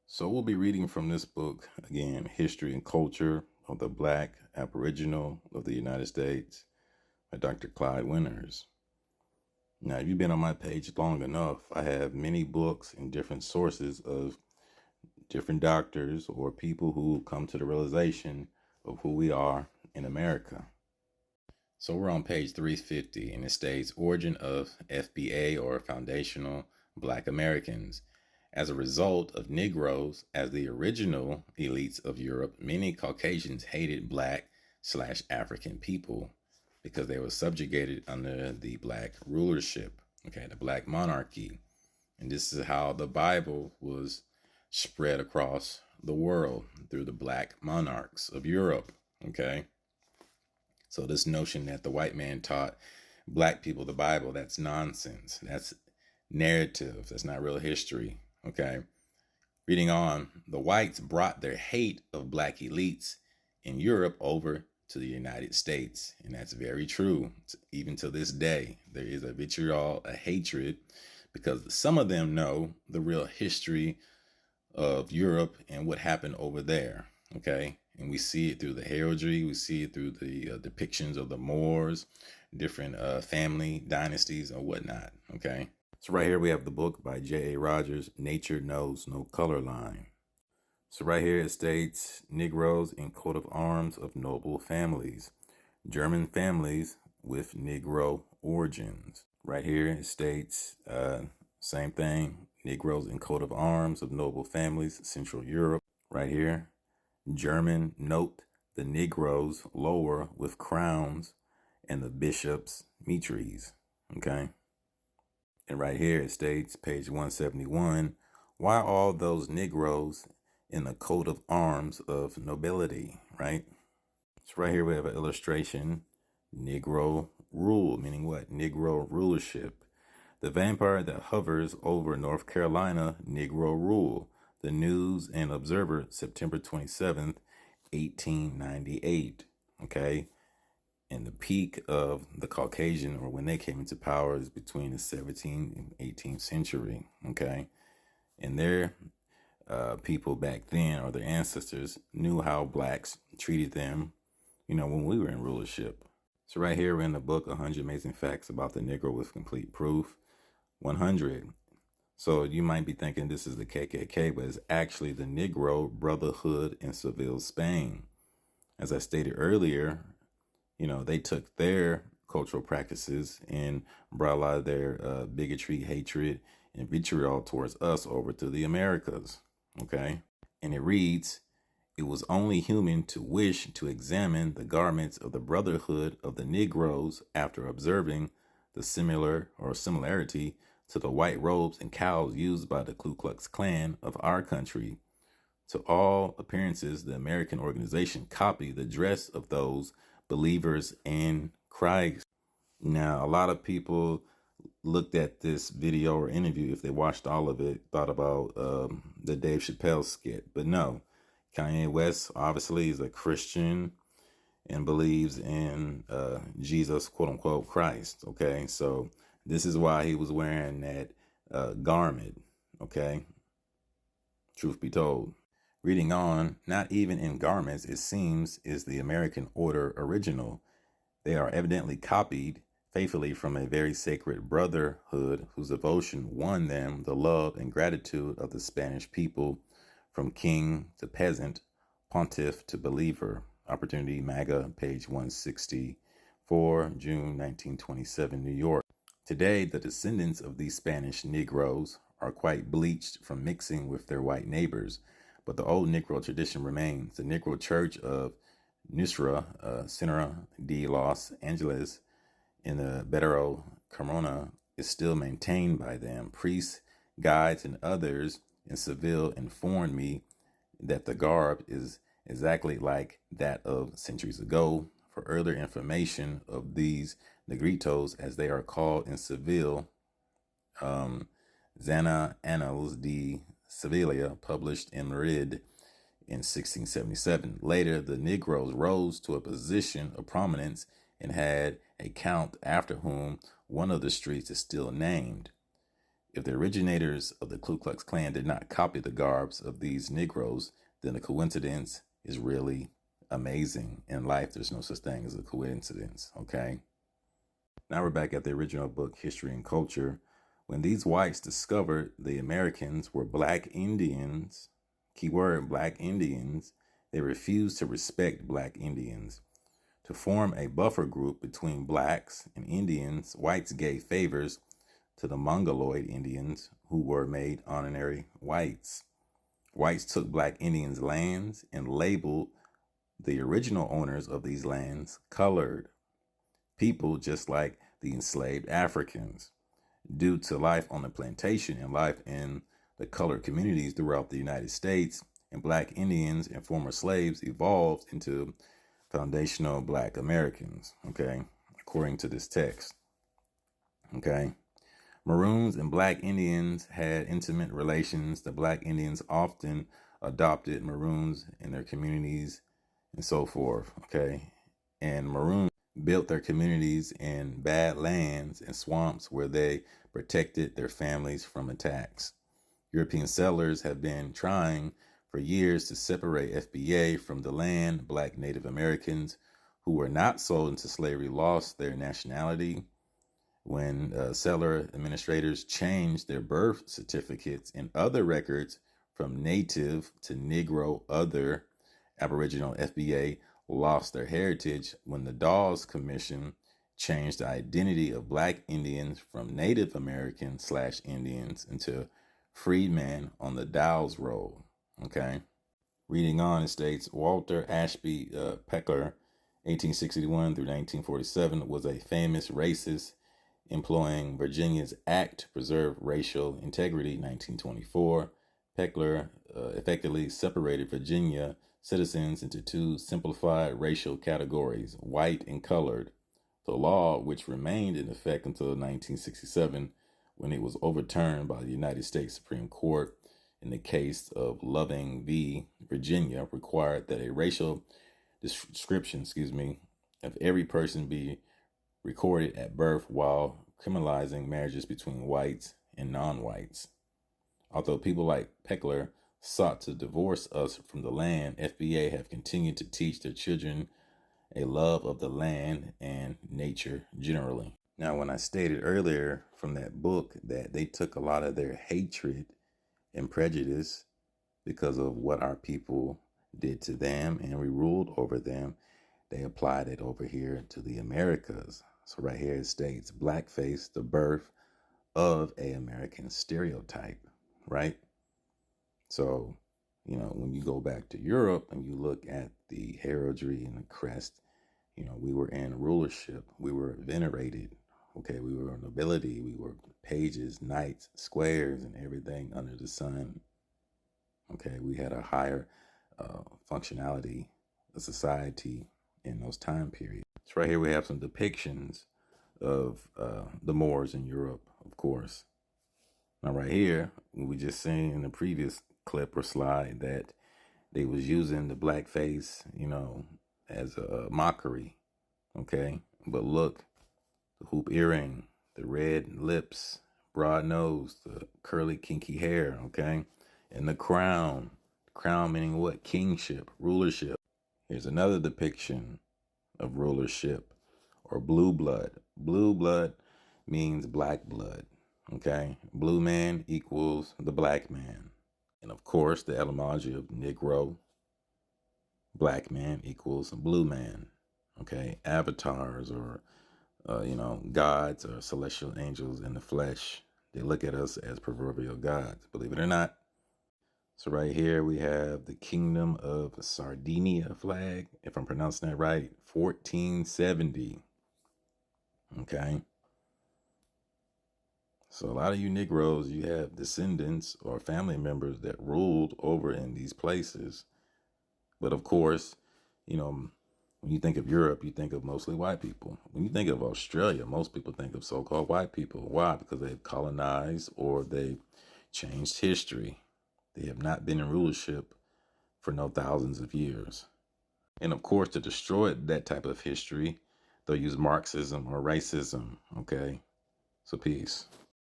So we'll be reading from this book again, History and Culture of the Black Aboriginal of the United States by Dr. Clyde Winters. Now, if you've been on my page long enough, I have many books and different sources of different doctors or people who come to the realization of who we are in America. So we're on page 350, and it states Origin of FBA, or Foundational Black Americans. As a result of Negroes as the original elites of Europe, many Caucasians hated Black/African people because they were subjugated under the Black rulership, the Black monarchy. And this is how the Bible was spread across the world, through the Black monarchs of Europe, So this notion that the white man taught Black people the Bible, that's nonsense. That's narrative. That's not real history. Reading on, the whites brought their hate of Black elites in Europe over to the United States. And that's very true. Even to this day, there is a vitriol, a hatred, because some of them know the real history of Europe and what happened over there. And we see it through the heraldry. We see it through the depictions of the Moors, different family dynasties or whatnot. So right here we have the book by J.A. Rogers, Nature Knows No Color Line. So right here it states Negroes in coat of arms of noble families, German families with Negro origins. Right here it states same thing, Negroes in coat of arms of noble families, Central Europe. Right here, German, note the Negroes lower with crowns and the bishops mitres. And right here it states, page 171, why all those Negroes in the coat of arms of nobility, right? So right here we have an illustration, Negro rule, meaning what? Negro rulership. The vampire that hovers over North Carolina, Negro rule. The News and Observer, September 27th, 1898. And the peak of the Caucasian, or when they came into power, is between the 17th and 18th century. And their people back then, or their ancestors, knew how Blacks treated them, when we were in rulership. So right here in the book, 100 Amazing Facts About the Negro with Complete Proof. 100. So you might be thinking this is the KKK, but it's actually the Negro Brotherhood in Seville, Spain. As I stated earlier, they took their cultural practices and brought a lot of their bigotry, hatred, and vitriol towards us over to the Americas. And it reads, it was only human to wish to examine the garments of the Brotherhood of the Negroes after observing the similarity to the white robes and cowls used by the Ku Klux Klan of our country. To all appearances, the American organization copied the dress of those believers in Christ. Now, a lot of people looked at this video or interview, if they watched all of it, thought about the Dave Chappelle skit. But no, Kanye West obviously is a Christian and believes in Jesus, quote unquote, Christ. So this is why he was wearing that garment. Truth be told. Reading on, not even in garments, it seems, is the American order original. They are evidently copied faithfully from a very sacred brotherhood whose devotion won them the love and gratitude of the Spanish people, from king to peasant, pontiff to believer. Opportunity MAGA, page 164, June 1927, New York. Today, the descendants of these Spanish Negroes are quite bleached from mixing with their white neighbors, but the old Negro tradition remains. The Negro Church of Nusra, Centro de Los Angeles, in the Bedero Corona, is still maintained by them. Priests, guides, and others in Seville informed me that the garb is exactly like that of centuries ago. For earlier information of these negritos, as they are called in Seville, Zana Annals de Sevilla, published in Madrid in 1677. Later, the Negroes rose to a position of prominence and had a count after whom one of the streets is still named. If the originators of the Ku Klux Klan did not copy the garbs of these Negroes, then the coincidence is really amazing. In life, there's no such thing as a coincidence, okay? Now we're back at the original book, History and Culture. When these whites discovered the Americans were Black Indians, keyword Black Indians, they refused to respect Black Indians. To form a buffer group between blacks and Indians, whites gave favors to the Mongoloid Indians, who were made honorary whites. Whites took Black Indians' lands and labeled the original owners of these lands colored people, just like the enslaved Africans. Due to life on the plantation and life in the colored communities throughout the United States, and Black Indians and former slaves evolved into foundational Black Americans, okay, according to this text, okay. Maroons and Black Indians had intimate relations. The Black Indians often adopted Maroons in their communities and so forth, okay. And Maroons built their communities in bad lands and swamps where they protected their families from attacks. European settlers have been trying for years to separate FBA from the land. Black Native Americans who were not sold into slavery lost their nationality when settler administrators changed their birth certificates and other records from Native to Negro. Other Aboriginal FBA lost their heritage when the Dawes Commission changed the identity of Black Indians from Native American / Indians into freedmen on the Dawes roll. Okay. Reading on, it states Walter Ashby Peckler, 1861 through 1947, was a famous racist employing Virginia's Act to Preserve Racial Integrity, 1924. Peckler effectively separated Virginia citizens into two simplified racial categories, white and colored. The law, which remained in effect until 1967, when it was overturned by the United States Supreme Court in the case of Loving v. Virginia, required that a racial description, of every person be recorded at birth, while criminalizing marriages between whites and non-whites. Although people like Peckler sought to divorce us from the land, FBA have continued to teach their children a love of the land and nature generally. Now, when I stated earlier from that book that they took a lot of their hatred and prejudice because of what our people did to them and we ruled over them, they applied it over here to the Americas. So right here it states Blackface, the birth of a American stereotype, right? So, when you go back to Europe and you look at the heraldry and the crest, we were in rulership. We were venerated. Okay, we were nobility. We were pages, knights, squares, and everything under the sun. Okay, we had a higher functionality of society in those time periods. So right here we have some depictions of the Moors in Europe, of course. Now right here, we just seen in the previous clip or slide that they was using the blackface, as a mockery, okay? But look, the hoop earring, the red lips, broad nose, the curly kinky hair, okay? And the crown. Crown meaning what? Kingship, rulership. Here's another depiction of rulership or blue blood. Blue blood means black blood, okay? Blue man equals the black man. And of course, the etymology of Negro, black man equals blue man, okay? Avatars or, gods or celestial angels in the flesh. They look at us as proverbial gods, believe it or not. So right here we have the Kingdom of Sardinia flag, if I'm pronouncing that right, 1470. Okay. So a lot of you Negroes, you have descendants or family members that ruled over in these places. But of course, when you think of Europe, you think of mostly white people. When you think of Australia, most people think of so-called white people. Why? Because they've colonized or they changed history. They have not been in rulership for no thousands of years. And of course, to destroy that type of history, they'll use Marxism or racism, okay? So peace.